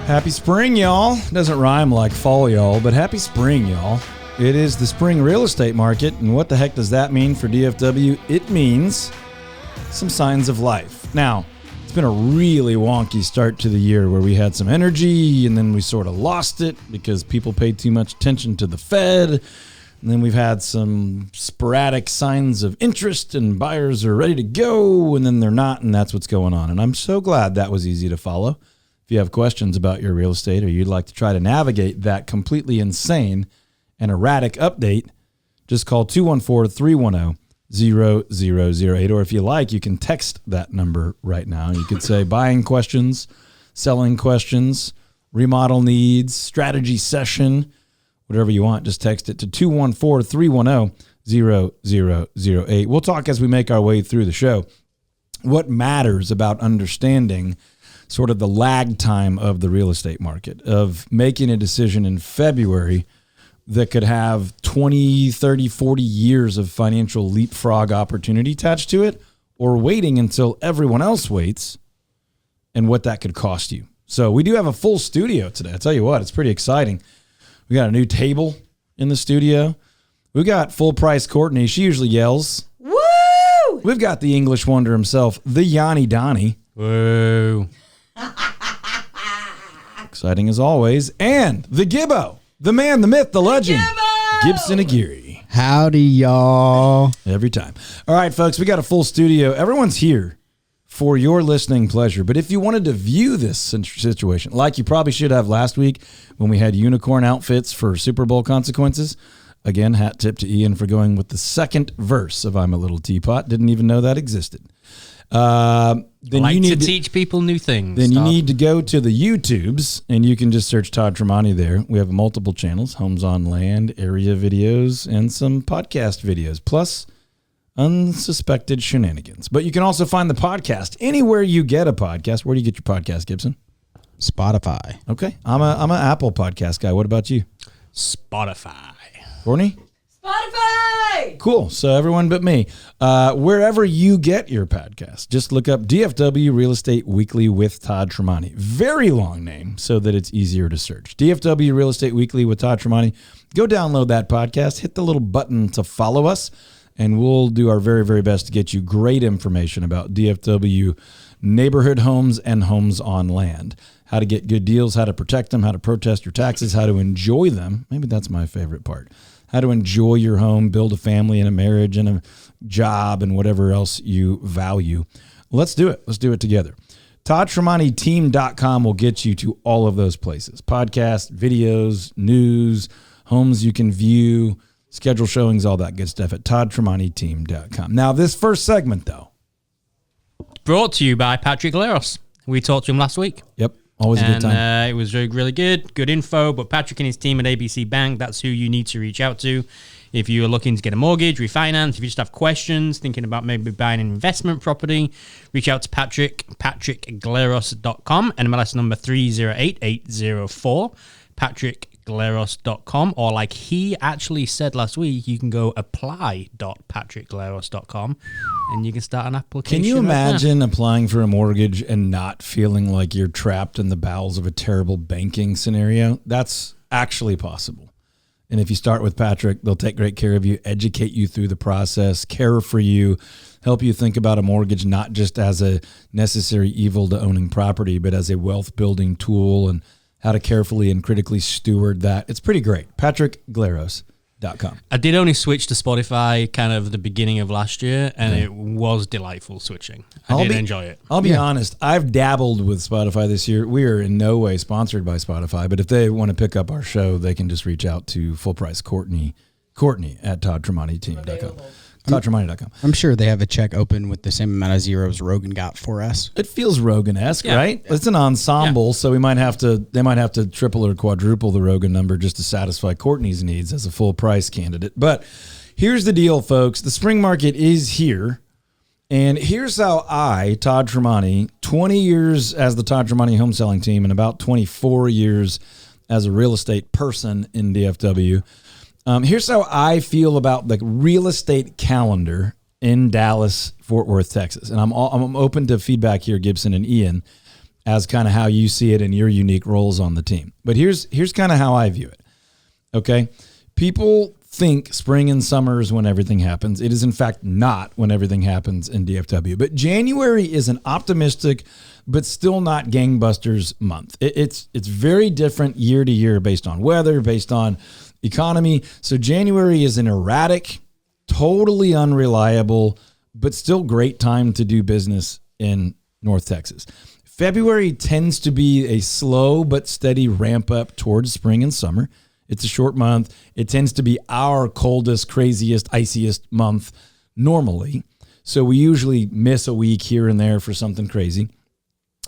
Happy spring, y'all. Doesn't rhyme like fall, y'all, but happy spring, y'all. It is the spring real estate market, and what the heck does that mean for DFW? It means some signs of life. Now, it's been a really wonky start to the year where we had some energy, and then we sort of lost it because people paid too much attention to the Fed. And then we've had some sporadic signs of interest, and buyers are ready to go, and then they're not, and that's what's going on. And I'm so glad that was easy to follow. If you have questions about your real estate or you'd like to try to navigate that completely insane and erratic update, just call 214-310-0008. Or if you like, you can text that number right now. You could say buying questions, selling questions, remodel needs, strategy session, whatever you want. Just text it to 214-310-0008. We'll talk as we make our way through the show. What matters about understanding sort of the lag time of the real estate market, of making a decision in February that could have 20, 30, 40 years of financial leapfrog opportunity attached to it, or waiting until everyone else waits, and what that could cost you. So we do have a full studio today. I'll tell you what, it's pretty exciting. We got a new table in the studio. We got full price Courtney. She usually yells. Woo! We've got the English wonder himself, the Yanni Donnie. Whoa. Exciting as always. And the Gibbo, the man, the myth, the legend, Gibson Aguirre. Howdy, y'all. Every time. All right, folks, we got a full studio. Everyone's here for your listening pleasure. But if you wanted to view this situation, like you probably should have last week when we had unicorn outfits for Super Bowl consequences, again, hat tip to Ian for going with the second verse of I'm a Little Teapot. Didn't even know that existed. Then you need to teach people new things. Then Todd. You need to go to the YouTubes, and you can just search Todd Tremonti there. We have multiple channels, Homes on Land, area videos, and some podcast videos, plus unsuspected shenanigans. But you can also find the podcast anywhere you get a podcast. Where do you get your podcast, Gibson? Spotify. Okay. I'm an Apple podcast guy. What about you? Spotify. Courtney? Spotify! Cool. So everyone but me. Wherever you get your podcast, just look up DFW Real Estate Weekly with Todd Tremonti. Very long name so that it's easier to search. DFW Real Estate Weekly with Todd Tremonti. Go download that podcast. Hit the little button to follow us, and we'll do our very, very best to get you great information about DFW neighborhood homes and homes on land. How to get good deals, how to protect them, how to protest your taxes, how to enjoy them. Maybe that's my favorite part. How to enjoy your home, build a family and a marriage and a job and whatever else you value. Let's do it. Let's do it together. ToddTremontiTeam.com will get you to all of those places. Podcasts, videos, news, homes you can view, schedule showings, all that good stuff at ToddTremontiTeam.com. Now, this first segment, though. Brought to you by Patrick Leros. We talked to him last week. Yep. Always a good time. It was really, really good info. But Patrick and his team at ABC Bank, that's who you need to reach out to. If you're looking to get a mortgage, refinance, if you just have questions, thinking about maybe buying an investment property, reach out to Patrick, patrickgleros.com, NMLS number 308804, patrickgleros.com, or like he actually said last week, you can go apply.patrickgleros.com and you can start an application. Can you imagine applying for a mortgage and not feeling like you're trapped in the bowels of a terrible banking scenario? That's actually possible. And if you start with Patrick, they'll take great care of you, educate you through the process, care for you, help you think about a mortgage not just as a necessary evil to owning property, but as a wealth building tool and how to carefully and critically steward that. It's pretty great. PatrickGleros.com. I did only switch to Spotify kind of the beginning of last year, and it was delightful switching. I did enjoy it. I'll be honest. I've dabbled with Spotify this year. We are in no way sponsored by Spotify, but if they want to pick up our show, they can just reach out to full price Courtney at ToddTremontiTeam.com. ToddTremonti.com. I'm sure they have a check open with the same amount of zeros Rogan got for us. It feels Rogan-esque, right? Yeah. It's an ensemble, so they might have to triple or quadruple the Rogan number just to satisfy Courtney's needs as a full price candidate. But here's the deal, folks. The spring market is here. And here's how I, Todd Tremonti, 20 years as the Todd Tremonti home selling team and about 24 years as a real estate person in DFW, here's how I feel about the real estate calendar in Dallas, Fort Worth, Texas. And I'm open to feedback here, Gibson and Ian. as kind of how you see it in your unique roles on the team. But here's kind of how I view it. Okay. People think spring and summer is when everything happens. It is in fact not when everything happens in DFW. But January is an optimistic, but still not gangbusters month. It's very different year to year based on weather, based on economy. So January is an erratic, totally unreliable, but still great time to do business in North Texas. February tends to be a slow but steady ramp up towards spring and summer. It's a short month. It tends to be our coldest, craziest, iciest month normally. So we usually miss a week here and there for something crazy.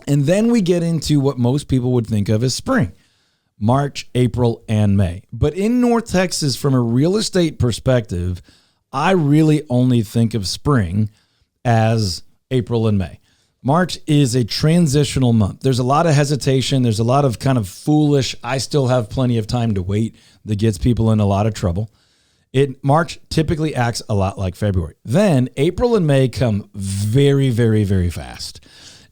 And then we get into what most people would think of as spring, March, April, and May. But in North Texas, from a real estate perspective, I really only think of spring as April and May. March is a transitional month. There's a lot of hesitation. There's a lot of kind of foolish, I still have plenty of time to wait that gets people in a lot of trouble. March typically acts a lot like February. Then April and May come very, very, very fast.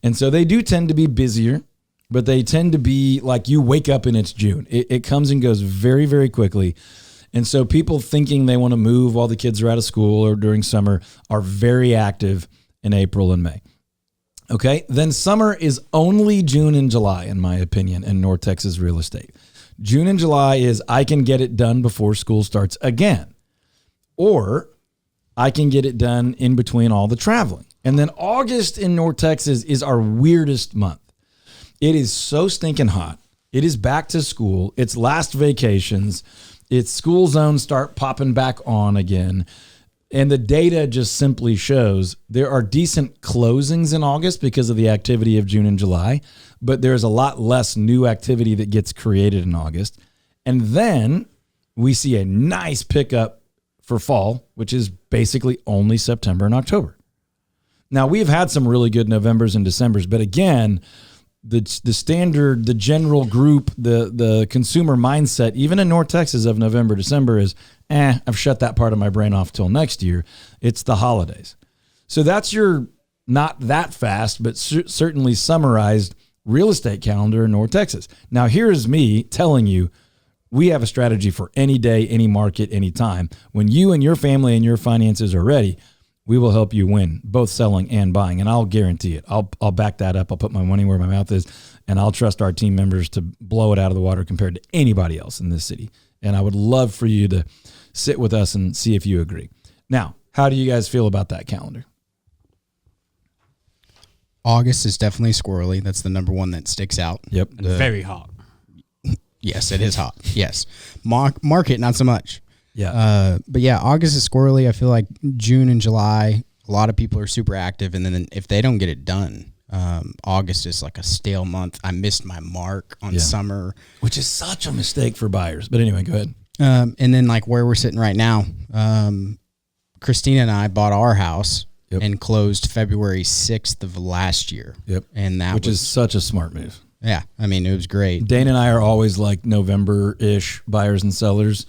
And so they do tend to be busier, but they tend to be like you wake up and it's June. It comes and goes very, very quickly. And so people thinking they want to move while the kids are out of school or during summer are very active in April and May. Okay, then summer is only June and July, in my opinion, in North Texas real estate. June and July is I can get it done before school starts again, or I can get it done in between all the traveling. And then August in North Texas is our weirdest month. It is so stinking hot. It is back to school. It's last vacations. It's school zones start popping back on again. And the data just simply shows there are decent closings in August because of the activity of June and July, but there's a lot less new activity that gets created in August. And then we see a nice pickup for fall, which is basically only September and October. Now, we've had some really good Novembers and Decembers, but again, the standard, the general group, the consumer mindset, even in North Texas of November, December is, I've shut that part of my brain off till next year. It's the holidays. So that's your not that fast, but certainly summarized real estate calendar in North Texas. Now, here's me telling you, we have a strategy for any day, any market, any time. When you and your family and your finances are ready, we will help you win, both selling and buying, and I'll guarantee it. I'll back that up. I'll put my money where my mouth is, and I'll trust our team members to blow it out of the water compared to anybody else in this city. And I would love for you to sit with us and see if you agree. Now, how do you guys feel about that calendar? August is definitely squirrely. That's the number one that sticks out. Yep. Very hot. Yes, it is hot. Yes. Market, not so much. Yeah. But yeah, August is squirrely. I feel like June and July, a lot of people are super active. And then if they don't get it done, August is like a stale month. I missed my mark on summer. Which is such a mistake for buyers. But anyway, go ahead. And then like where we're sitting right now, Christina and I bought our house and closed February 6th of last year. Yep. And Which is such a smart move. Yeah. I mean, it was great. Dane and I are always like November-ish buyers and sellers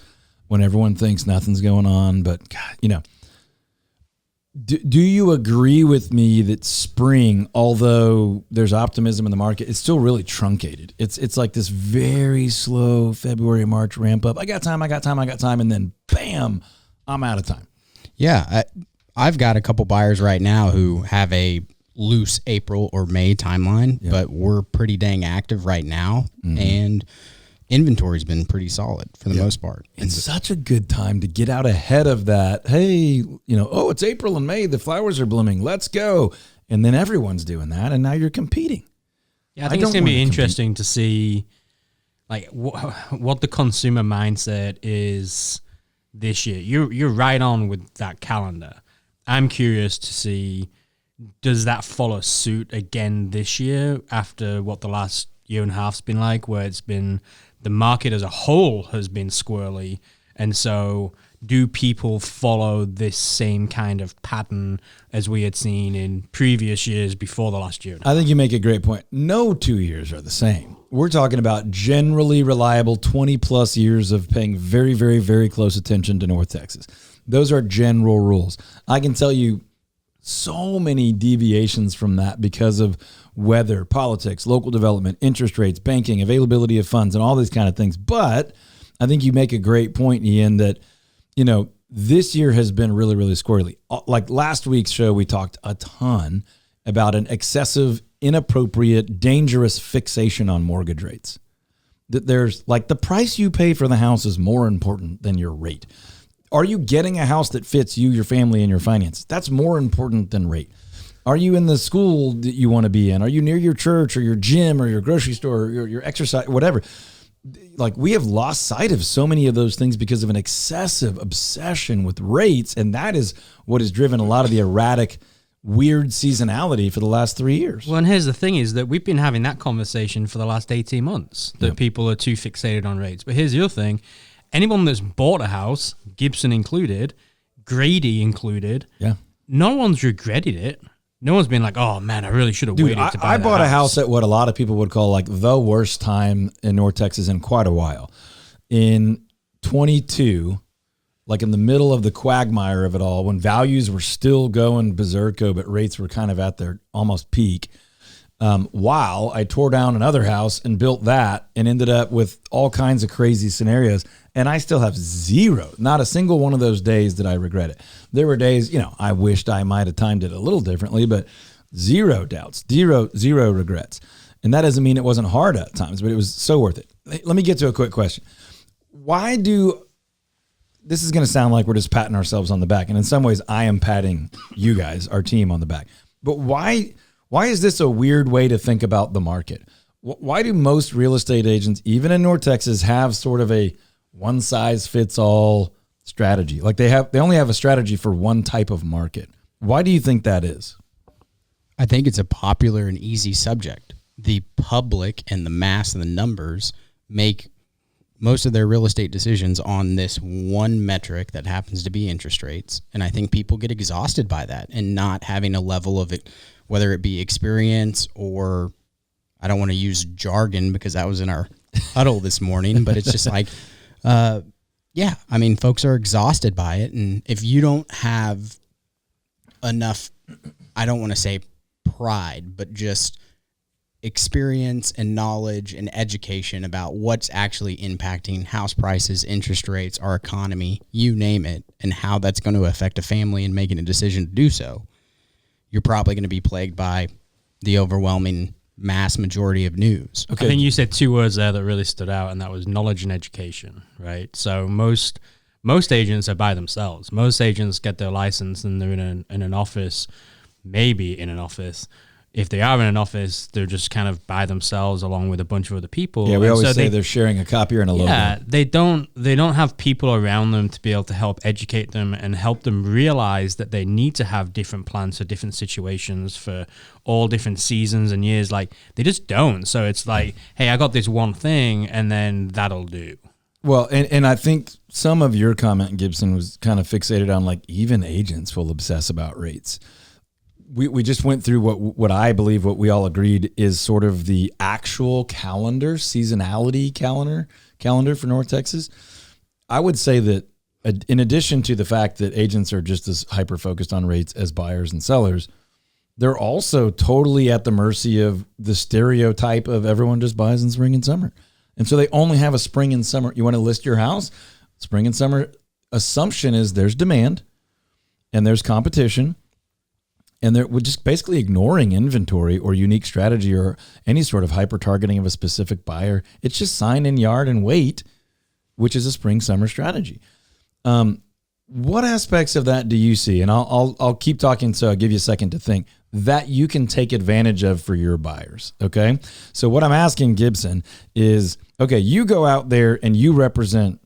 when everyone thinks nothing's going on. But, God, you know, do you agree with me that spring, although there's optimism in the market, it's still really truncated? It's like this very slow February, March ramp up. I got time. And then, bam, I'm out of time. Yeah. I've got a couple buyers right now who have a loose April or May timeline, but we're pretty dang active right now. Mm-hmm. And inventory's been pretty solid for the most part. It's such a good time to get out ahead of that. Hey, you know, oh, it's April and May. The flowers are blooming. Let's go. And then everyone's doing that. And now you're competing. Yeah, I think it's going to be interesting to see like what the consumer mindset is this year. You're right on with that calendar. I'm curious to see, does that follow suit again this year after what the last year and a half's been like, where it's been the market as a whole has been squirrely. And so do people follow this same kind of pattern as we had seen in previous years before the last year? I think you make a great point. No 2 years are the same. We're talking about generally reliable 20 plus years of paying very, very, very close attention to North Texas. Those are general rules. I can tell you so many deviations from that because of weather, politics, local development, interest rates, banking, availability of funds, and all these kind of things. But I think you make a great point, Ian, that, this year has been really, really squirrely. Like last week's show, we talked a ton about an excessive, inappropriate, dangerous fixation on mortgage rates. That there's like the price you pay for the house is more important than your rate. Are you getting a house that fits you, your family, and your finances? That's more important than rate. Are you in the school that you want to be in? Are you near your church or your gym or your grocery store or your exercise, whatever? Like, we have lost sight of so many of those things because of an excessive obsession with rates. And that is what has driven a lot of the erratic, weird seasonality for the last 3 years. Well, and here's the thing is that we've been having that conversation for the last 18 months, that people are too fixated on rates. But here's the other thing. Anyone that's bought a house, Gibson included, Grady included, no one's regretted it. No one's been like, oh, man, I really should have waited to buy I bought a house at what a lot of people would call like the worst time in North Texas in quite a while. In 22, like in the middle of the quagmire of it all, when values were still going berserko, but rates were kind of at their almost peak, while I tore down another house and built that and ended up with all kinds of crazy scenarios. And I still have not a single one of those days did I regret it. There were days, I wished I might have timed it a little differently, but zero doubts, zero regrets. And that doesn't mean it wasn't hard at times, but it was so worth it. Let me get to a quick question. This is going to sound like we're just patting ourselves on the back. And in some ways I am patting you guys, our team, on the back. But why is this a weird way to think about the market? Why do most real estate agents, even in North Texas, have sort of a one size fits all strategy? Like they only have a strategy for one type of market. Why do you think that is? I think it's a popular and easy subject. The public and the mass and the numbers make most of their real estate decisions on this one metric that happens to be interest rates. And I think people get exhausted by that and not having a level of it, whether it be experience or, I don't want to use jargon because that was in our huddle this morning, but it's just like, folks are exhausted by it. And if you don't have enough, I don't want to say pride, but just experience and knowledge and education about what's actually impacting house prices, interest rates, our economy, you name it, and how that's going to affect a family and making a decision to do so, you're probably going to be plagued by the overwhelming mass majority of news. Okay. I think you said two words there that really stood out, and that was knowledge and education, right? So most agents are by themselves. Most agents get their license and they're in an office, maybe in an office. If they are in an office, they're just kind of by themselves along with a bunch of other people. Yeah, we always say they're sharing a copier and a logo. Yeah, they don't have people around them to be able to help educate them and help them realize that they need to have different plans for different situations for all different seasons and years. Like, they just don't. So it's like, hey, I got this one thing and then that'll do. Well, and I think some of your comment, Gibson, was kind of fixated on like even agents will obsess about rates. We just went through what I believe what we all agreed is sort of the actual seasonality calendar for North Texas. I would say that in addition to the fact that agents are just as hyper-focused on rates as buyers and sellers, they're also totally at the mercy of the stereotype of everyone just buys in spring and summer. And so they only have a spring and summer. You want to list your house? Spring and summer assumption is there's demand and there's competition. And they're just basically ignoring inventory or unique strategy or any sort of hyper-targeting of a specific buyer. It's just sign in yard and wait, which is a spring-summer strategy. What aspects of that do you see? And I'll keep talking, so I'll give you a second to think, that you can take advantage of for your buyers, okay? So what I'm asking Gibson is, okay, you go out there and you represent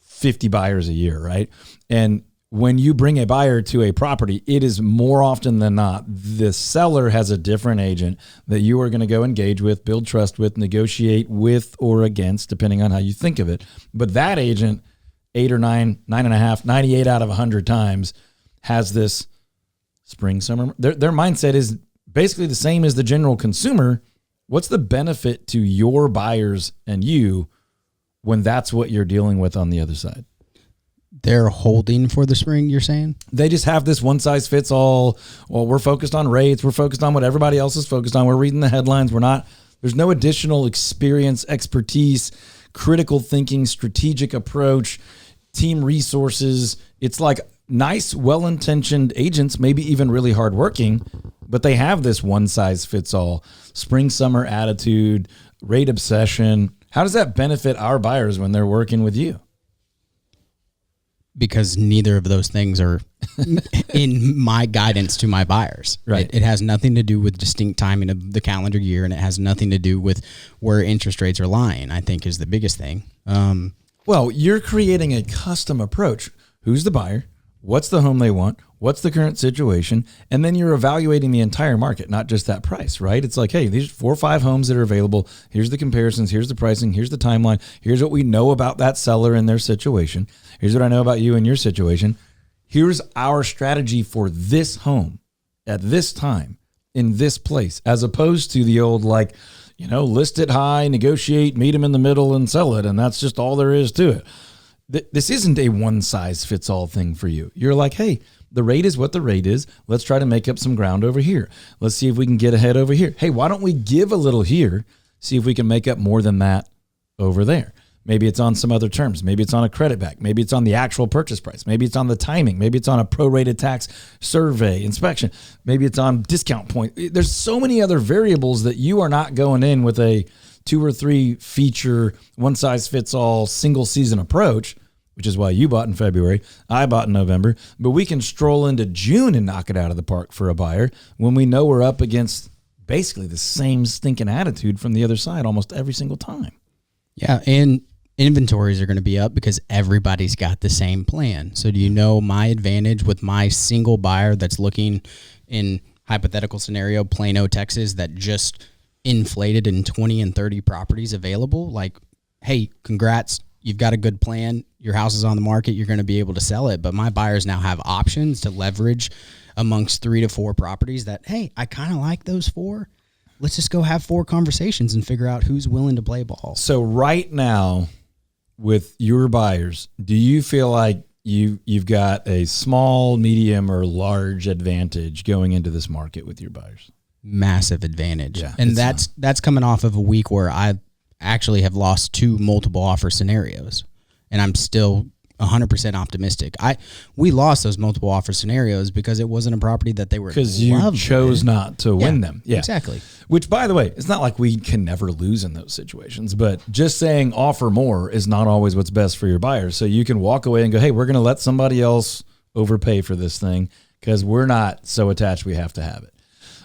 50 buyers a year, right? And when you bring a buyer to a property, it is more often than not, the seller has a different agent that you are going to go engage with, build trust with, negotiate with or against, depending on how you think of it. But that agent, 8 or 9, 9.5, 98 out of 100 times has this spring, summer. Their mindset is basically the same as the general consumer. What's the benefit to your buyers and you when that's what you're dealing with on the other side? They're holding for the spring, you're saying? They just have this one size fits all. Well, we're focused on rates. We're focused on what everybody else is focused on. We're reading the headlines. There's no additional experience, expertise, critical thinking, strategic approach, team resources. It's like nice, well-intentioned agents, maybe even really hardworking, but they have this one size fits all spring, summer attitude, rate obsession. How does that benefit our buyers when they're working with you? Because neither of those things are in my guidance to my buyers. Right. It has nothing to do with distinct timing of the calendar year, and it has nothing to do with where interest rates are lying, I think is the biggest thing. Well, you're creating a custom approach. Who's the buyer? What's the home they want? What's the current situation? And then you're evaluating the entire market, not just that price, right? It's like, hey, these 4 or 5 homes that are available. Here's the comparisons. Here's the pricing. Here's the timeline. Here's what we know about that seller and their situation. Here's what I know about you and your situation. Here's our strategy for this home at this time in this place, as opposed to the old, like, list it high, negotiate, meet them in the middle and sell it. And that's just all there is to it. This isn't a one size fits all thing for you. You're like, hey, the rate is what the rate is. Let's try to make up some ground over here. Let's see if we can get ahead over here. Hey, why don't we give a little here? See if we can make up more than that over there. Maybe it's on some other terms. Maybe it's on a credit back. Maybe it's on the actual purchase price. Maybe it's on the timing. Maybe it's on a prorated tax survey inspection. Maybe it's on discount point. There's so many other variables that you are not going in with a 2 or 3 feature, one size fits all single season approach, which is why you bought in February. I bought in November, but we can stroll into June and knock it out of the park for a buyer when we know we're up against basically the same stinking attitude from the other side almost every single time. Yeah. And inventories are going to be up because everybody's got the same plan. So do you know my advantage with my single buyer that's looking in hypothetical scenario, Plano, Texas, that just inflated in 20 and 30 properties available? Like, hey, congrats. You've got a good plan. Your house is on the market. You're going to be able to sell it. But my buyers now have options to leverage amongst 3 to 4 properties that, hey, I kind of like those 4. Let's just go have 4 conversations and figure out who's willing to play ball. So right now with your buyers, do you feel like you've got a small, medium, or large advantage going into this market with your buyers? Massive advantage. Yeah, and that's coming off of a week where I actually have lost 2 multiple offer scenarios, and I'm still 100% optimistic. We lost those multiple offer scenarios because it wasn't a property that they were because you chose not to win them. Yeah, exactly. Which, by the way, it's not like we can never lose in those situations, but just saying offer more is not always what's best for your buyers. So you can walk away and go, hey, we're going to let somebody else overpay for this thing because we're not so attached we have to have it.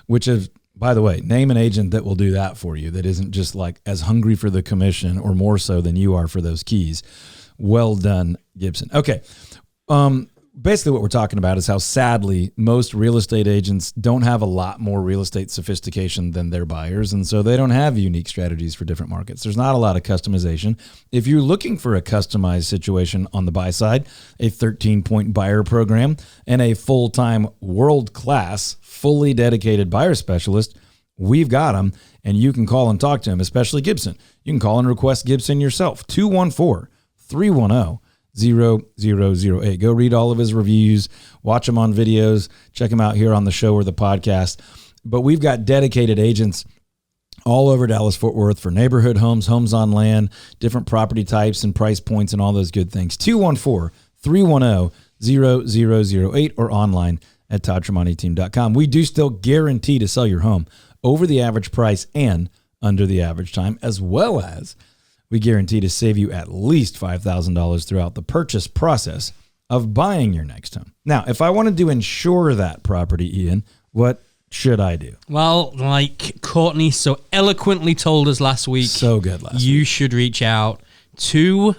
Which is, by the way, name an agent that will do that for you that isn't just like as hungry for the commission or more so than you are for those keys. Well done, Gibson. Okay. Basically what we're talking about is how sadly most real estate agents don't have a lot more real estate sophistication than their buyers. And so they don't have unique strategies for different markets. There's not a lot of customization. If you're looking for a customized situation on the buy side, a 13-point buyer program and a full-time world-class, fully dedicated buyer specialist, we've got them, and you can call and talk to him, especially Gibson. You can call and request Gibson yourself, 214-310-0008. Go read all of his reviews, watch him on videos, check him out here on the show or the podcast. But we've got dedicated agents all over Dallas-Fort Worth for neighborhood homes, homes on land, different property types and price points and all those good things. 214-310-0008 or online at toddtremonteteam.com. We do still guarantee to sell your home over the average price and under the average time, as well as we guarantee to save you at least $5,000 throughout the purchase process of buying your next home. Now, if I wanted to insure that property, Ian, what should I do? Well, like Courtney so eloquently told us last week, So good last you week. should reach out to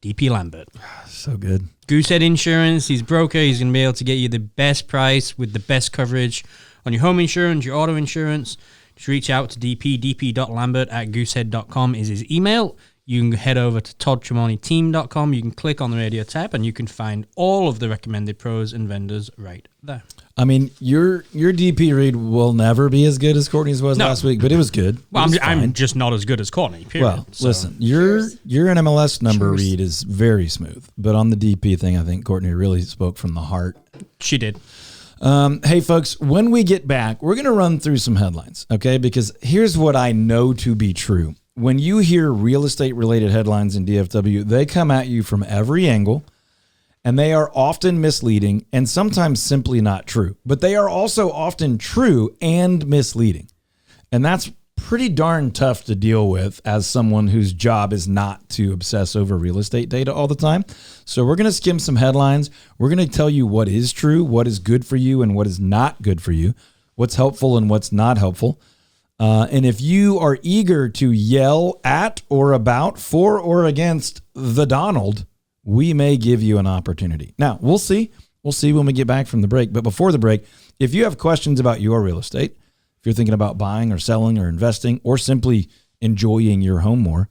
DP Lambert. So good. Goosehead Insurance, he's broker. He's going to be able to get you the best price with the best coverage on your home insurance, your auto insurance. Just reach out to DP. dp.lambert@goosehead.com is his email. You can head over to toddtremonteteam.com. You can click on the radio tab and you can find all of the recommended pros and vendors right there. I mean, your DP read will never be as good as Courtney's was last week, but it was good. Well, It was I'm just not as good as Courtney, period. Well, listen, your NMLS number read is very smooth, but on the DP thing, I think Courtney really spoke from the heart. She did. Hey, folks, when we get back, we're going to run through some headlines, okay? Because here's what I know to be true. When you hear real estate-related headlines in DFW, they come at you from every angle, and they are often misleading and sometimes simply not true. But they are also often true and misleading. And that's pretty darn tough to deal with as someone whose job is not to obsess over real estate data all the time. So we're going to skim some headlines. We're going to tell you what is true, what is good for you, and what is not good for you, what's helpful and what's not helpful. And if you are eager to yell at or about, for or against the Donald, we may give you an opportunity. Now, we'll see. We'll see when we get back from the break. But before the break, if you have questions about your real estate, if you're thinking about buying or selling or investing or simply enjoying your home more,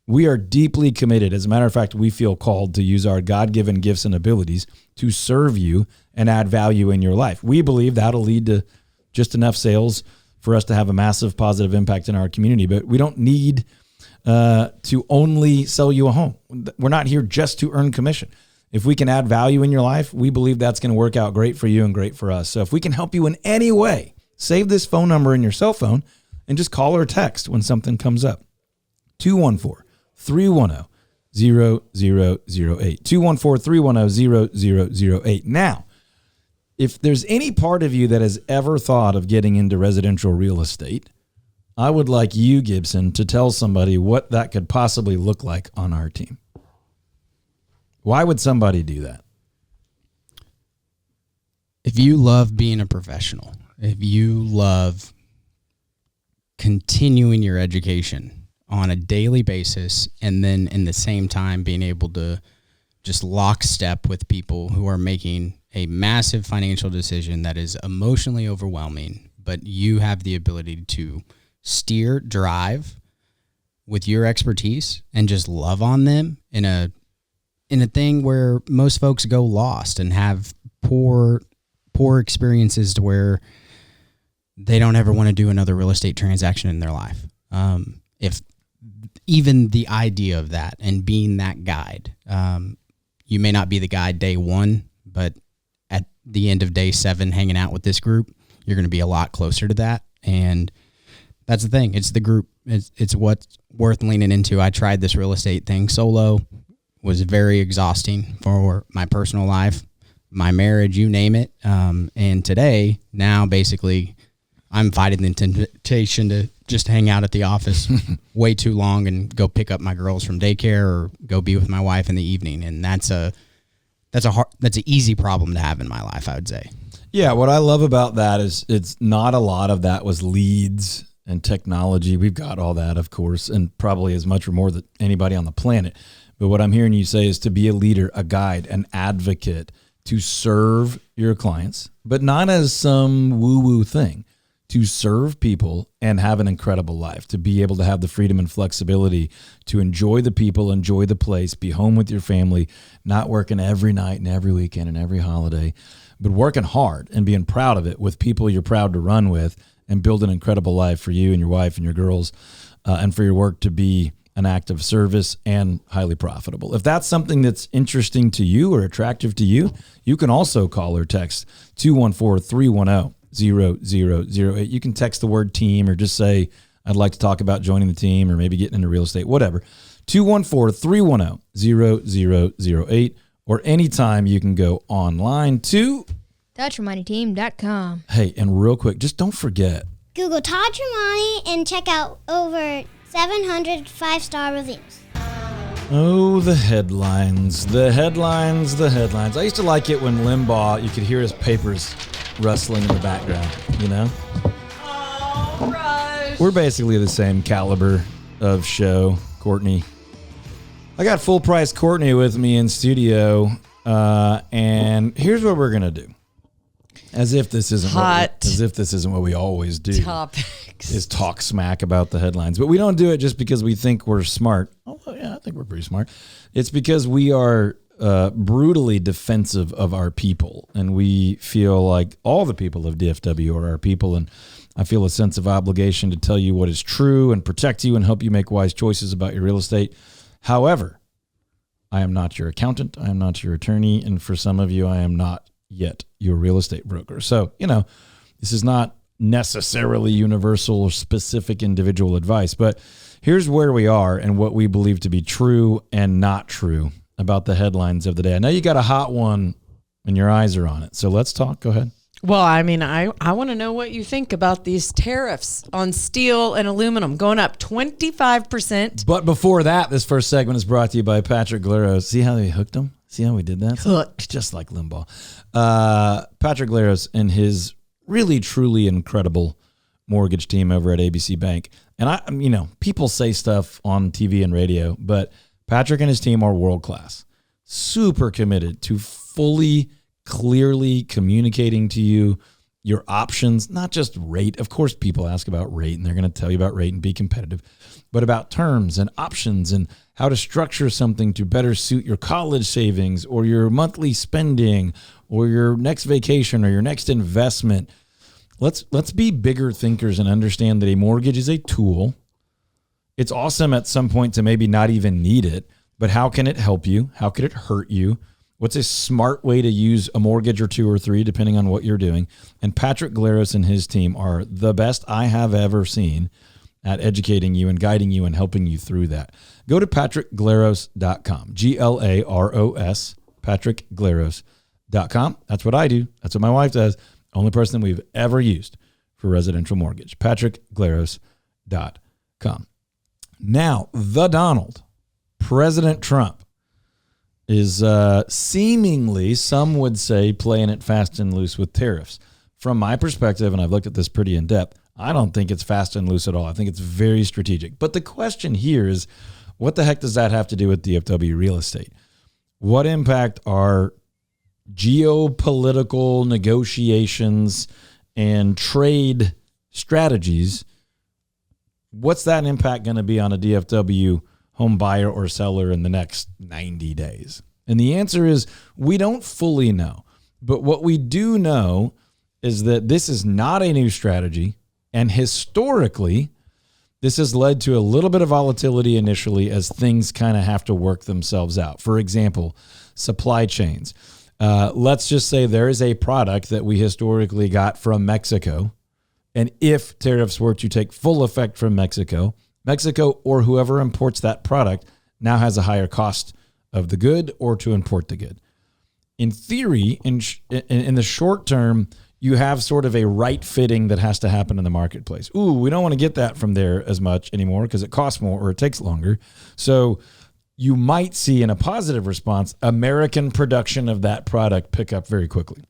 we are deeply committed. As a matter of fact, we feel called to use our God-given gifts and abilities to serve you and add value in your life. We believe that'll lead to just enough sales for us to have a massive positive impact in our community. But we don't need to only sell you a home. We're not here just to earn commission. If we can add value in your life, we believe that's going to work out great for you and great for us. So if we can help you in any way, save this phone number in your cell phone and just call or text when something comes up. 214-310-0008. 214-310-0008. Now, if there's any part of you that has ever thought of getting into residential real estate, I would like you, Gibson, to tell somebody what that could possibly look like on our team. Why would somebody do that? If you love being a professional, if you love continuing your education on a daily basis, and then in the same time being able to just lockstep with people who are making a massive financial decision that is emotionally overwhelming, but you have the ability to steer, drive with your expertise and just love on them in a thing where most folks go lost and have poor experiences to where they don't ever want to do another real estate transaction in their life. If even the idea of that and being that guide, you may not be the guide day one, but at the end of day 7, hanging out with this group, you're going to be a lot closer to that. And that's the thing. It's the group. It's what's worth leaning into. I tried this real estate thing solo. Was very exhausting for my personal life, my marriage, you name it. And today, now basically, I'm fighting the temptation to just hang out at the office way too long and go pick up my girls from daycare or go be with my wife in the evening. And that's an easy problem to have in my life, I would say. Yeah, what I love about that is it's not a lot of that was leads and technology. We've got all that, of course, and probably as much or more than anybody on the planet. But what I'm hearing you say is to be a leader, a guide, an advocate, to serve your clients, but not as some woo-woo thing, to serve people and have an incredible life, to be able to have the freedom and flexibility to enjoy the people, enjoy the place, be home with your family, not working every night and every weekend and every holiday, but working hard and being proud of it with people you're proud to run with and build an incredible life for you and your wife and your girls, and for your work to be an act of service and highly profitable. If that's something that's interesting to you or attractive to you, you can also call or text 214-310-0008. You can text the word team or just say, I'd like to talk about joining the team or maybe getting into real estate, whatever. 214-310-0008, or anytime you can go online to ToddTremoneyTeam.com. Hey, and real quick, just don't forget. Google Todd Tremoney and check out over 700 5-star reviews. Oh, the headlines. I used to like it when Limbaugh, you could hear his papers rustling in the background, you know? Oh, Rush. We're basically the same caliber of show, Courtney. I got full price Courtney with me in studio, and here's what we're going to do. As if this isn't what we always do. Topics. Is talk smack about the headlines. But we don't do it just because we think we're smart. Oh, yeah, I think we're pretty smart. It's because we are brutally defensive of our people, and we feel like all the people of DFW are our people, and I feel a sense of obligation to tell you what is true and protect you and help you make wise choices about your real estate. However, I am not your accountant. I am not your attorney. And for some of you, I am not yet your real estate broker. So, this is not necessarily universal or specific individual advice, but here's where we are and what we believe to be true and not true about the headlines of the day. I know you got a hot one and your eyes are on it. So let's talk. Go ahead. Well, I mean, I want to know what you think about these tariffs on steel and aluminum going up 25%. But before that, this first segment is brought to you by Patrick Glaros. See how they hooked him? See how we did that? Hooked. Just like Limbaugh. Patrick Glaros and his really, truly incredible mortgage team over at ABC Bank. And people say stuff on TV and radio, but Patrick and his team are world-class, super committed to fully, clearly communicating to you your options, not just rate. Of course, people ask about rate, and they're going to tell you about rate and be competitive, but about terms and options and how to structure something to better suit your college savings or your monthly spending or your next vacation or your next investment. Let's be bigger thinkers and understand that a mortgage is a tool. It's awesome at some point to maybe not even need it, but how can it help you? How could it hurt you? What's a smart way to use a mortgage or two or three, depending on what you're doing? And Patrick Glaros and his team are the best I have ever seen at educating you and guiding you and helping you through that. Go to patrickglaros.com, Glaros, patrickglaros.com. That's what I do. That's what my wife does. Only person we've ever used for residential mortgage, patrickglaros.com. Now, the Donald, President Trump, is seemingly, some would say, playing it fast and loose with tariffs. From my perspective, and I've looked at this pretty in depth, I don't think it's fast and loose at all. I think it's very strategic. But the question here is, what the heck does that have to do with DFW real estate? What impact are geopolitical negotiations and trade strategies? What's that impact going to be on a DFW home buyer or seller in the next 90 days? And the answer is we don't fully know. But what we do know is that this is not a new strategy. And historically, this has led to a little bit of volatility initially as things kind of have to work themselves out. For example, supply chains. Let's just say there is a product that we historically got from Mexico. And if tariffs were to take full effect from Mexico or whoever imports that product now has a higher cost of the good or to import the good. In theory, in the short term, you have sort of a right fitting that has to happen in the marketplace. Ooh, we don't want to get that from there as much anymore because it costs more or it takes longer. So you might see in a positive response, American production of that product pick up very quickly.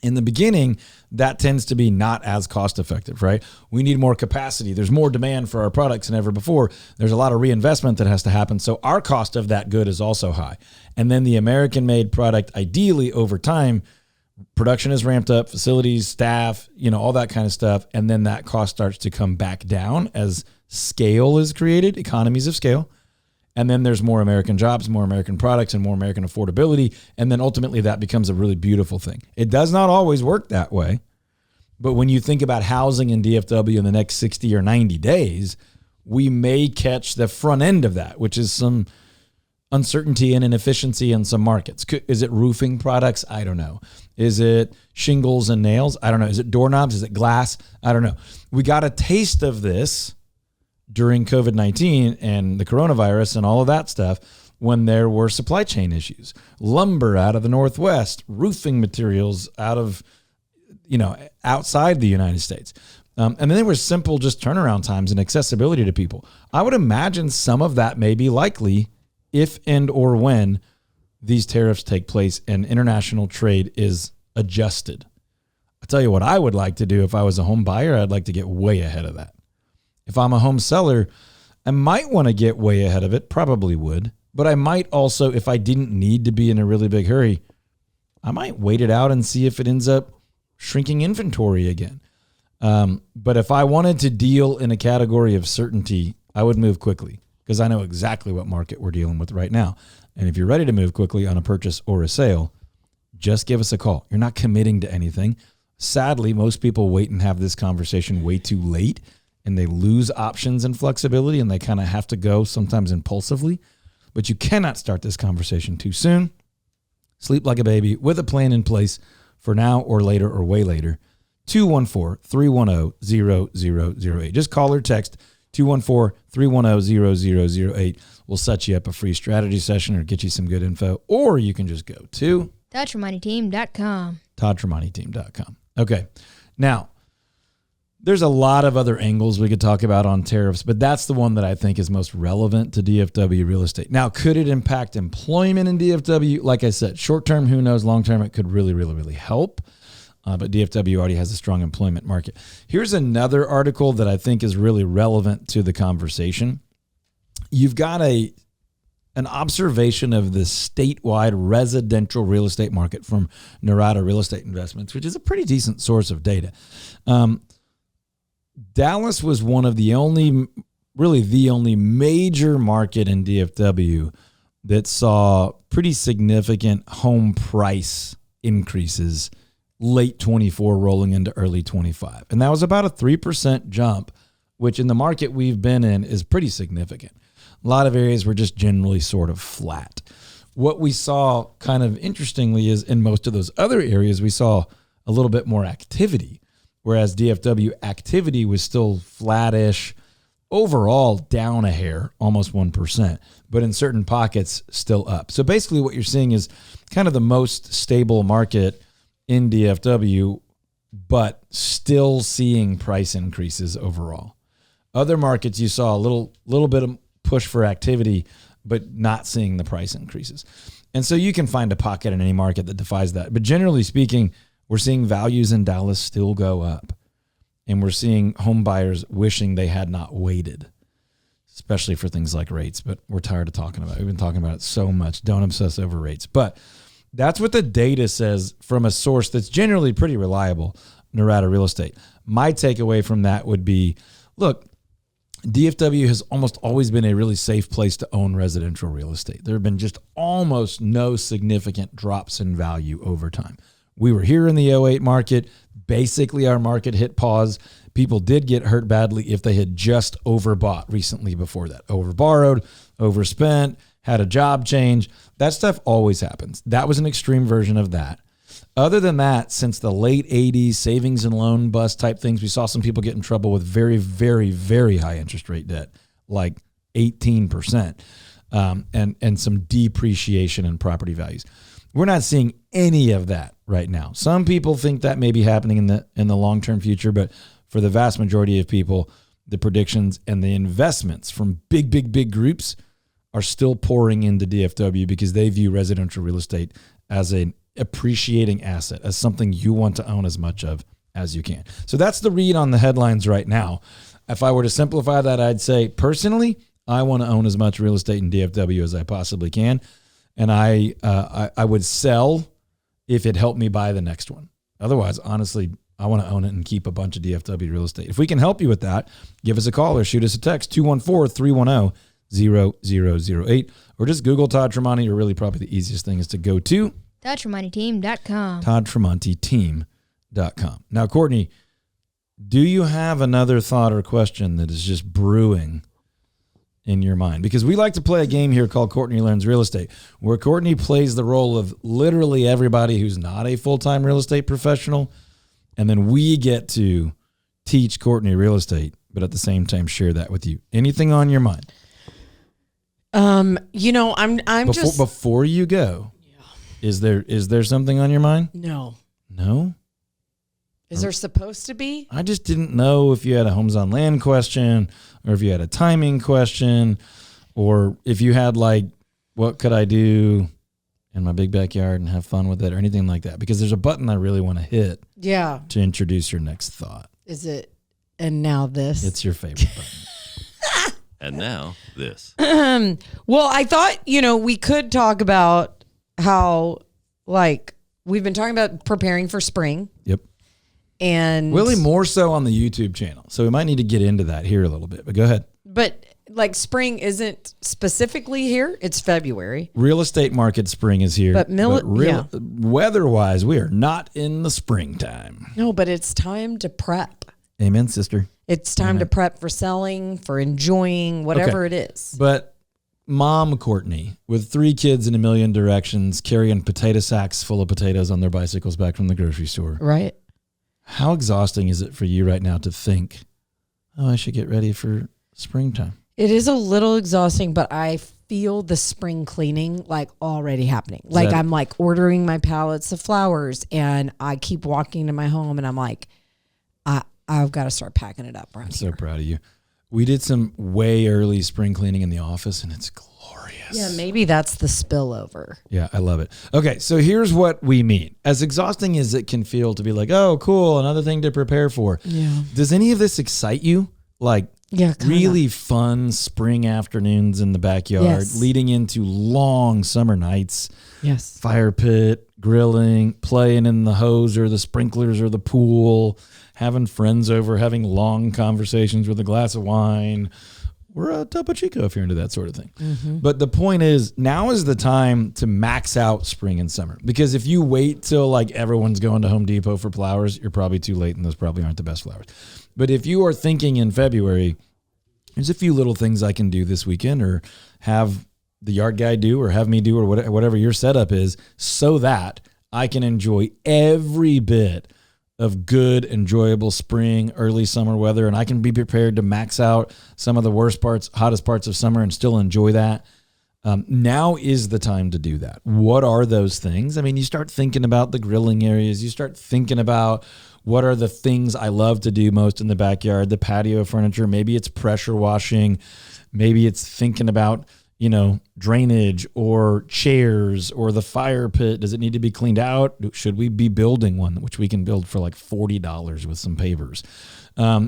In the beginning, that tends to be not as cost effective, right? We need more capacity. There's more demand for our products than ever before. There's a lot of reinvestment that has to happen. So our cost of that good is also high. And then the American made product, ideally over time, production is ramped up, facilities, staff, all that kind of stuff. And then that cost starts to come back down as scale is created, economies of scale. And then there's more American jobs, more American products, and more American affordability. And then ultimately that becomes a really beautiful thing. It does not always work that way. But when you think about housing in DFW in the next 60 or 90 days, we may catch the front end of that, which is some uncertainty and inefficiency in some markets. Is it roofing products? I don't know. Is it shingles and nails? I don't know. Is it doorknobs? Is it glass? I don't know. We got a taste of this during COVID-19 and the coronavirus and all of that stuff when there were supply chain issues. Lumber out of the Northwest, roofing materials out of, outside the United States. And then there were simple just turnaround times and accessibility to people. I would imagine some of that may be likely if and or when these tariffs take place and international trade is adjusted. I'll tell you what I would like to do if I was a home buyer. I'd like to get way ahead of that. If I'm a home seller, I might want to get way ahead of it, probably would. But I might also, if I didn't need to be in a really big hurry, I might wait it out and see if it ends up shrinking inventory again. But if I wanted to deal in a category of certainty, I would move quickly because I know exactly what market we're dealing with right now. And if you're ready to move quickly on a purchase or a sale, just give us a call. You're not committing to anything. Sadly, most people wait and have this conversation way too late, and they lose options and flexibility, and they kind of have to go sometimes impulsively. But you cannot start this conversation too soon. Sleep like a baby with a plan in place for now or later or way later. 214-310-0008. Just call or text 214-310-0008. We'll set you up a free strategy session or get you some good info. Or you can just go to ToddTremontiTeam.com. ToddTremontiTeam.com. Okay. Now, there's a lot of other angles we could talk about on tariffs, but that's the one that I think is most relevant to DFW real estate. Now, could it impact employment in DFW? Like I said, short term, who knows? Long term, it could really, really, really help. But DFW already has a strong employment market. Here's another article that I think is really relevant to the conversation. You've got an observation of the statewide residential real estate market from Narada Real Estate Investments, which is a pretty decent source of data. Dallas was one of the only major market in DFW that saw pretty significant home price increases late 24 rolling into early 25. And that was about a 3% jump, which in the market we've been in is pretty significant. A lot of areas were just generally sort of flat. What we saw kind of interestingly is in most of those other areas, we saw a little bit more activity, whereas DFW activity was still flattish, overall down a hair, almost 1%, but in certain pockets still up. So basically what you're seeing is kind of the most stable market in DFW, but still seeing price increases overall. Other markets, you saw a little bit of push for activity, but not seeing the price increases. And so you can find a pocket in any market that defies that. But generally speaking, we're seeing values in Dallas still go up. And we're seeing home buyers wishing they had not waited, especially for things like rates. But we're tired of talking about it. We've been talking about it so much. Don't obsess over rates. But that's what the data says from a source that's generally pretty reliable, Narada Real Estate. My takeaway from that would be, look, DFW has almost always been a really safe place to own residential real estate. There have been just almost no significant drops in value over time. We were here in the 08 market. Basically, our market hit pause. People did get hurt badly if they had just overbought recently before that. Overborrowed, overspent, had a job change. That stuff always happens. That was an extreme version of that. Other than that, since the late 80s, savings and loan bust type things, we saw some people get in trouble with very, very, very high interest rate debt, like 18%, and some depreciation in property values. We're not seeing any of that right now. Some people think that may be happening in the long-term future, but for the vast majority of people, the predictions and the investments from big groups are still pouring into DFW because they view residential real estate as an appreciating asset, as something you want to own as much of as you can. So that's the read on the headlines right now. If I were to simplify that, I'd say personally, I want to own as much real estate in DFW as I possibly can. And I would sell if it helped me buy the next one. Otherwise, honestly, I want to own it and keep a bunch of DFW real estate. If we can help you with that, give us a call or shoot us a text, 214-310-0008, or just Google Todd Tremonti, or really probably the easiest thing is to go to ToddTremontiTeam.com. ToddTremontiTeam.com. Now, Courtney, do you have another thought or question that is just brewing in your mind? Because we like to play a game here called Courtney Learns Real Estate, where Courtney plays the role of literally everybody who's not a full-time real estate professional, and then we get to teach Courtney real estate, but at the same time share that with you. Anything on your mind? I'm Before you go, is there something on your mind? No. No? Is there supposed to be? I just didn't know if you had a homes on land question, or if you had a timing question, or if you had like, what could I do in my big backyard and have fun with it, or anything like that. Because there's a button I really want to hit. Yeah. To introduce your next thought. Is it? And now this. It's your favorite button. And now this. Well, I thought, we could talk about how, like, we've been talking about preparing for spring. Yep. And really more so on the YouTube channel. So we might need to get into that here a little bit, but go ahead. But like spring isn't specifically here. It's February. Real estate market spring is here. But weather-wise, we are not in the springtime. No, but it's time to prep. Amen, sister. It's time to prep for selling, for enjoying, whatever it is. But Mom Courtney, with 3 kids in a million directions, carrying potato sacks full of potatoes on their bicycles back from the grocery store. Right. How exhausting is it for you right now to think, oh, I should get ready for springtime? It is a little exhausting, but I feel the spring cleaning like already happening. Like I'm like ordering my pallets of flowers, and I keep walking to my home, and I'm like, I've got to start packing it up around here. So proud of you. We did some way early spring cleaning in the office, and it's glorious. Yeah, maybe that's the spillover. Yeah, I love it. Okay, so here's what we mean. As exhausting as it can feel to be like, oh, cool, another thing to prepare for. Yeah. Does any of this excite you? Like, yeah, kinda. Really fun spring afternoons in the backyard, leading into long summer nights. Yes. Fire pit, grilling, playing in the hose or the sprinklers or the pool, having friends over, having long conversations with a glass of wine or a Topo Chico if you're into that sort of thing. Mm-hmm. But the point is, now is the time to max out spring and summer. Because if you wait till like everyone's going to Home Depot for flowers, you're probably too late and those probably aren't the best flowers. But if you are thinking in February, there's a few little things I can do this weekend or have the yard guy do or have me do or whatever your setup is so that I can enjoy every bit of good, enjoyable spring, early summer weather, and I can be prepared to max out some of the worst parts, hottest parts of summer and still enjoy that. Now is the time to do that. What are those things? I mean, you start thinking about the grilling areas. You start thinking about what are the things I love to do most in the backyard, the patio furniture. Maybe it's pressure washing. Maybe it's thinking about, drainage or chairs or the fire pit. Does it need to be cleaned out? Should we be building one, which we can build for like $40 with some pavers?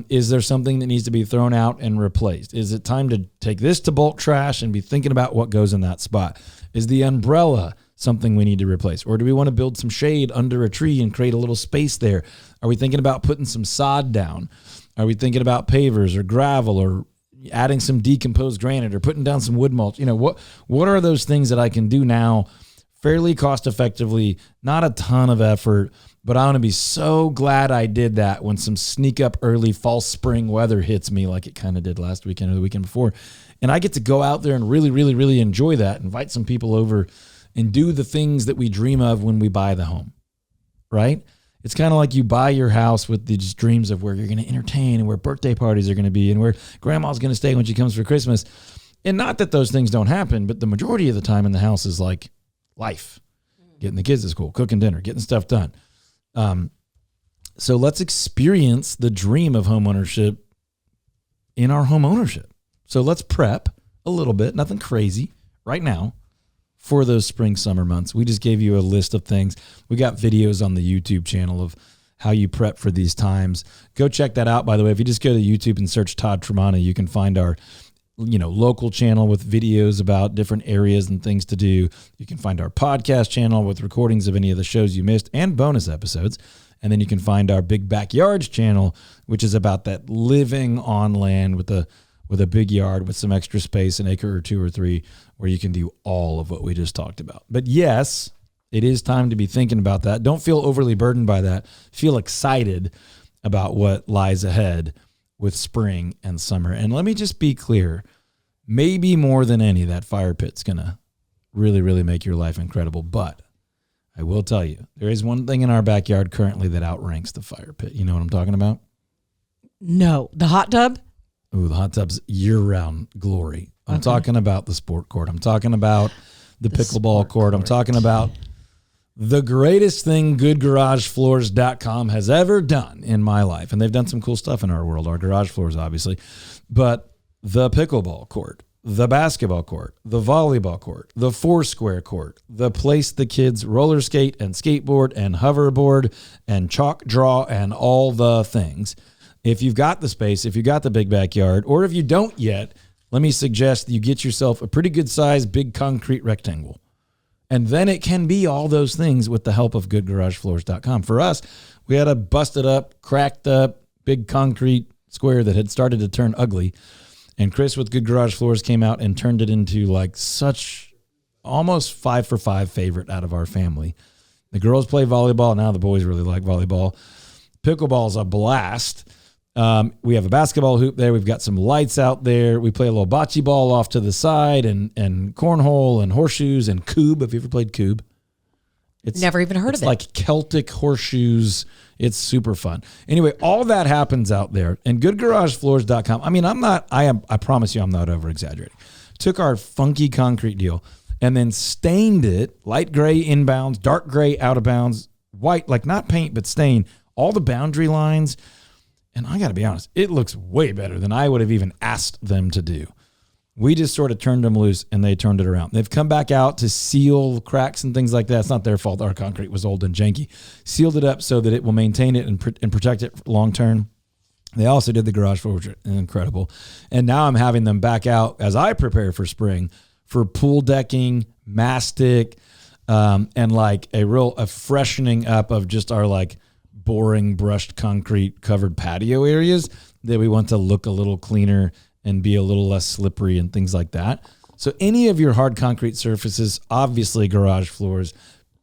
Is there something that needs to be thrown out and replaced? Is it time to take this to bulk trash and be thinking about what goes in that spot? Is the umbrella something we need to replace? Or do we want to build some shade under a tree and create a little space there? Are we thinking about putting some sod down? Are we thinking about pavers or gravel or adding some decomposed granite or putting down some wood mulch? What are those things that I can do now fairly cost effectively, not a ton of effort, but I want to be so glad I did that when some sneak up early false spring weather hits me like it kind of did last weekend or the weekend before. And I get to go out there and really, really, really enjoy that, invite some people over and do the things that we dream of when we buy the home, right? It's kind of like you buy your house with these dreams of where you're going to entertain and where birthday parties are going to be and where grandma's going to stay when she comes for Christmas. And not that those things don't happen, but the majority of the time in the house is like life, getting the kids to school, cooking dinner, getting stuff done. So let's experience the dream of home ownership in our home ownership. So let's prep a little bit, nothing crazy right now, for those spring, summer months. We just gave you a list of things. We got videos on the YouTube channel of how you prep for these times. Go check that out, by the way. If you just go to YouTube and search Todd Tremonti, you can find our local channel with videos about different areas and things to do. You can find our podcast channel with recordings of any of the shows you missed and bonus episodes. And then you can find our Big Backyards channel, which is about that living on land with a big yard with some extra space, an acre or 2 or 3, where you can do all of what we just talked about. But yes, it is time to be thinking about that. Don't feel overly burdened by that. Feel excited about what lies ahead with spring and summer. And let me just be clear, maybe more than any, that fire pit's going to really, really make your life incredible. But I will tell you, there is one thing in our backyard currently that outranks the fire pit. You know what I'm talking about? No. The hot tub? Ooh, the hot tub's year-round glory. I'm talking about the sport court. I'm talking about the pickleball court. I'm talking about the greatest thing goodgaragefloors.com has ever done in my life. And they've done some cool stuff in our world, our garage floors, obviously. But the pickleball court, the basketball court, the volleyball court, the 4-square court, the place the kids roller skate and skateboard and hoverboard and chalk draw and all the things. If you've got the space, if you've got the big backyard, or if you don't yet, let me suggest you get yourself a pretty good size, big concrete rectangle. And then it can be all those things with the help of goodgaragefloors.com. For us, we had a busted up, cracked up, big concrete square that had started to turn ugly. And Chris with Good Garage Floors came out and turned it into like such almost 5 for 5 favorite out of our family. The girls play volleyball. Now the boys really like volleyball. Pickleball's a blast. We have a basketball hoop there. We've got some lights out there. We play a little bocce ball off to the side and cornhole and horseshoes and cube. Have you ever played cube? It's Never even heard of it. It's like Celtic horseshoes. It's super fun. Anyway, all that happens out there. And goodgaragefloors.com. I mean, I promise you I'm not over exaggerating. Took our funky concrete deal and then stained it light gray inbounds, dark gray out of bounds, white, like not paint, but stain, all the boundary lines. And I got to be honest, it looks way better than I would have even asked them to do. We just sort of turned them loose and they turned it around. They've come back out to seal cracks and things like that. It's not their fault. Our concrete was old and janky. Sealed it up so that it will maintain it and protect it long term. They also did the garage floor, which is incredible. And now I'm having them back out as I prepare for spring for pool decking, mastic, and like a freshening up of just our like boring brushed concrete covered patio areas that we want to look a little cleaner and be a little less slippery and things like that. So any of your hard concrete surfaces, obviously garage floors,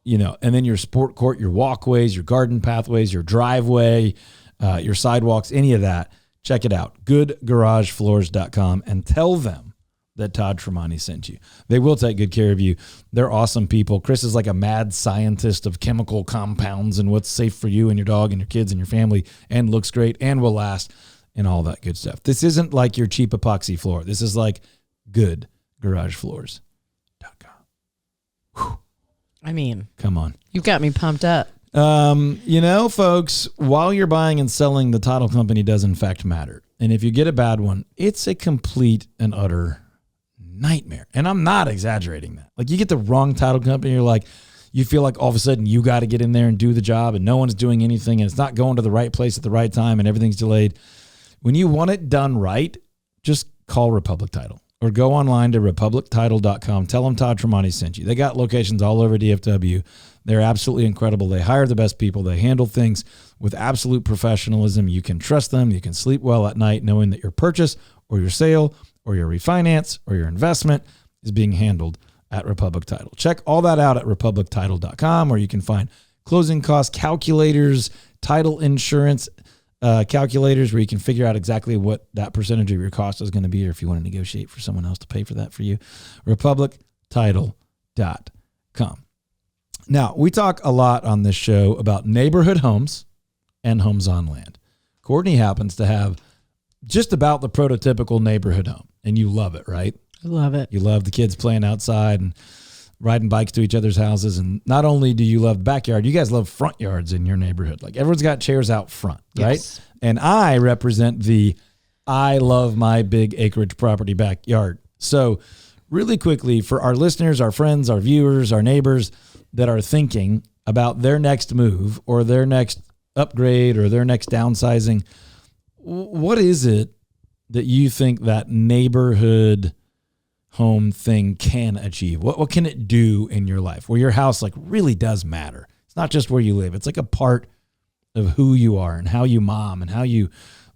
and then your sport court, your walkways, your garden pathways, your driveway, your sidewalks, any of that, check it out. goodgaragefloors.com and tell them that Todd Tremonti sent you. They will take good care of you. They're awesome people. Chris is like a mad scientist of chemical compounds and what's safe for you and your dog and your kids and your family and looks great and will last and all that good stuff. This isn't like your cheap epoxy floor. This is like goodgaragefloors.com. I mean, come on. You've got me pumped up. Folks, while you're buying and selling, the title company does in fact matter. And if you get a bad one, it's a complete and utter nightmare. And I'm not exaggerating that. Like you get the wrong title company, you feel like all of a sudden you got to get in there and do the job and no one's doing anything and it's not going to the right place at the right time and everything's delayed. When you want it done right, just call Republic Title or go online to republictitle.com. Tell them Todd Tremonti sent you. They got locations all over DFW. They're absolutely incredible. They hire the best people. They handle things with absolute professionalism. You can trust them. You can sleep well at night knowing that your purchase or your sale or your refinance or your investment is being handled at Republic Title. Check all that out at republictitle.com where you can find closing cost calculators, title insurance calculators where you can figure out exactly what that percentage of your cost is going to be or if you want to negotiate for someone else to pay for that for you. republictitle.com. Now, we talk a lot on this show about neighborhood homes and homes on land. Courtney happens to have just about the prototypical neighborhood home, and you love it, right? I love it. You love the kids playing outside and riding bikes to each other's houses. And not only do you love backyard, you guys love front yards in your neighborhood. Like everyone's got chairs out front, right? Yes. And I represent I love my big acreage property backyard. So really quickly for our listeners, our friends, our viewers, our neighbors that are thinking about their next move or their next upgrade or their next downsizing, what is it that you think that neighborhood home thing can achieve? What can it do in your life where your house like really does matter? It's not just where you live. It's like a part of who you are and how you mom and how you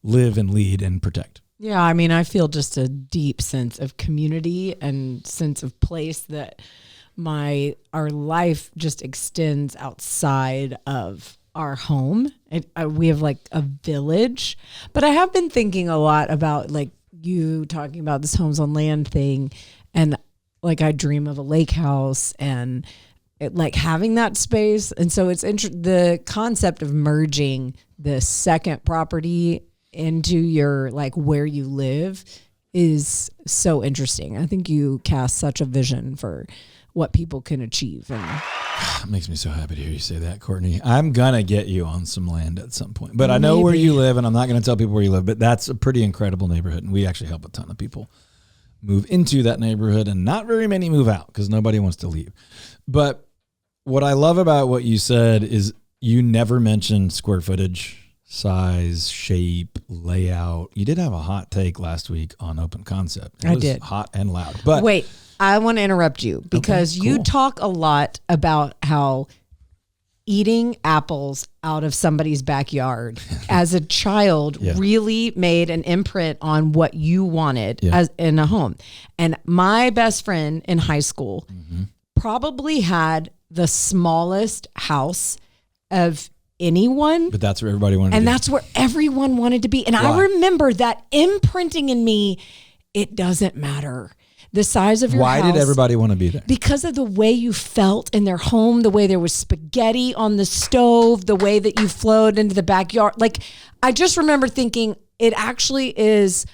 live and lead and protect. Yeah, I mean, I feel just a deep sense of community and sense of place that our life just extends outside of our home. We have like a village, but I have been thinking a lot about like you talking about this homes on land thing, and like I dream of a lake house and like having that space. And so it's the concept of merging the second property into your like where you live is so interesting. I think you cast such a vision for what people can achieve. And it makes me so happy to hear you say that, Courtney. I'm going to get you on some land at some point, but I know where you live and I'm not going to tell people where you live, but that's a pretty incredible neighborhood. And we actually help a ton of people move into that neighborhood and not very many move out because nobody wants to leave. But what I love about what you said is you never mentioned square footage, size, shape, layout. You did have a hot take last week on open concept. It was hot and loud. But wait, I want to interrupt you because you talk a lot about how eating apples out of somebody's backyard as a child really made an imprint on what you wanted as in a home. And my best friend in high school probably had the smallest house of anyone. But that's where everybody wanted to be. And that's where everyone wanted to be. And I remember that imprinting in me, it doesn't matter the size of your house. Why did everybody want to be there? Because of the way you felt in their home, the way there was spaghetti on the stove, the way that you flowed into the backyard. Like, I just remember thinking it actually is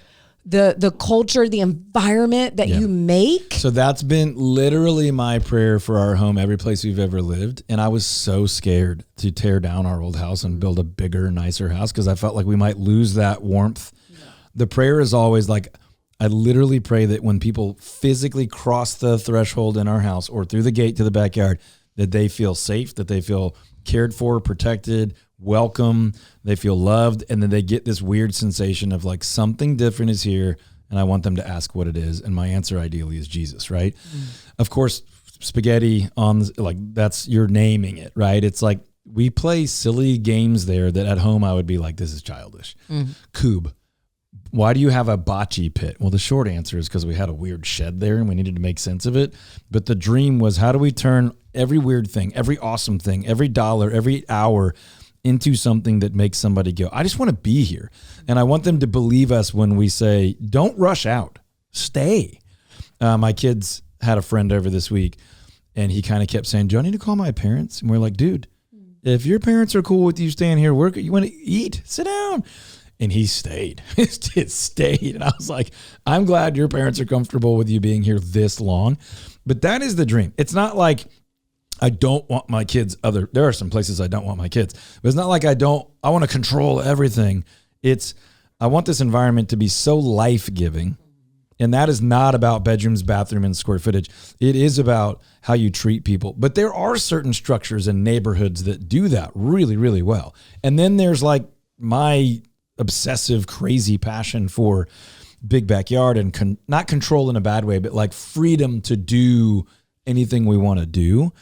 the culture, the environment that you make. So that's been literally my prayer for our home, every place we've ever lived. And I was so scared to tear down our old house and build a bigger, nicer house because I felt like we might lose that warmth. The prayer is always like, I literally pray that when people physically cross the threshold in our house or through the gate to the backyard, that they feel safe, that they feel cared for, protected, welcome, they feel loved, and then they get this weird sensation of like something different is here, and I want them to ask what it is. And my answer ideally is Jesus, right? Of course, spaghetti on, like, that's, you're naming it, right? It's like we play silly games there that at home I would be like, this is childish. Coob. Why do you have a bocce pit? Well, the short answer is because we had a weird shed there and we needed to make sense of it. But the dream was, how do we turn every weird thing, every awesome thing, every dollar, every hour into something that makes somebody go, I just want to be here. And I want them to believe us when we say, don't rush out, stay. My kids had a friend over this week and he kind of kept saying, do I need to call my parents? And we're like, dude, if your parents are cool with you staying here, you want to eat, sit down. And he stayed. It stayed. And I was like, I'm glad your parents are comfortable with you being here this long. But that is the dream. It's not like I don't want my kids there are some places I don't want my kids. But it's not like I want to control everything. It's, I want this environment to be so life-giving. And that is not about bedrooms, bathroom, and square footage. It is about how you treat people. But there are certain structures and neighborhoods that do that really, really well. And then there's like my obsessive, crazy passion for big backyard and not control in a bad way, but like freedom to do anything we want to do,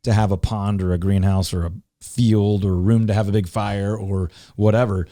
to have a pond or a greenhouse or a field or room to have a big fire or whatever,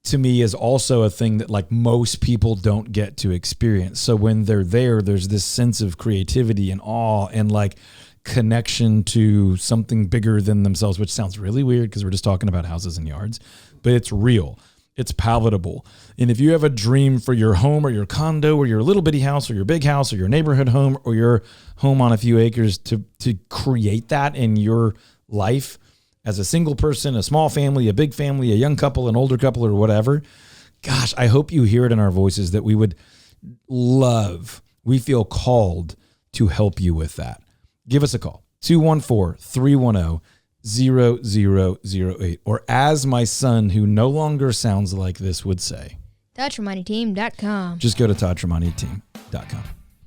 to me is also a thing that like most people don't get to experience. So when they're there, there's this sense of creativity and awe and like connection to something bigger than themselves, which sounds really weird because we're just talking about houses and yards, but it's real. It's palatable. And if you have a dream for your home or your condo or your little bitty house or your big house or your neighborhood home or your home on a few acres, to create that in your life as a single person, a small family, a big family, a young couple, an older couple, or whatever, gosh, I hope you hear it in our voices that we would we feel called to help you with that. Give us a call, 214-310-0008, or as my son, who no longer sounds like this, would say, ToddTremontiTeam.com. just go to ToddTremontiTeam.com.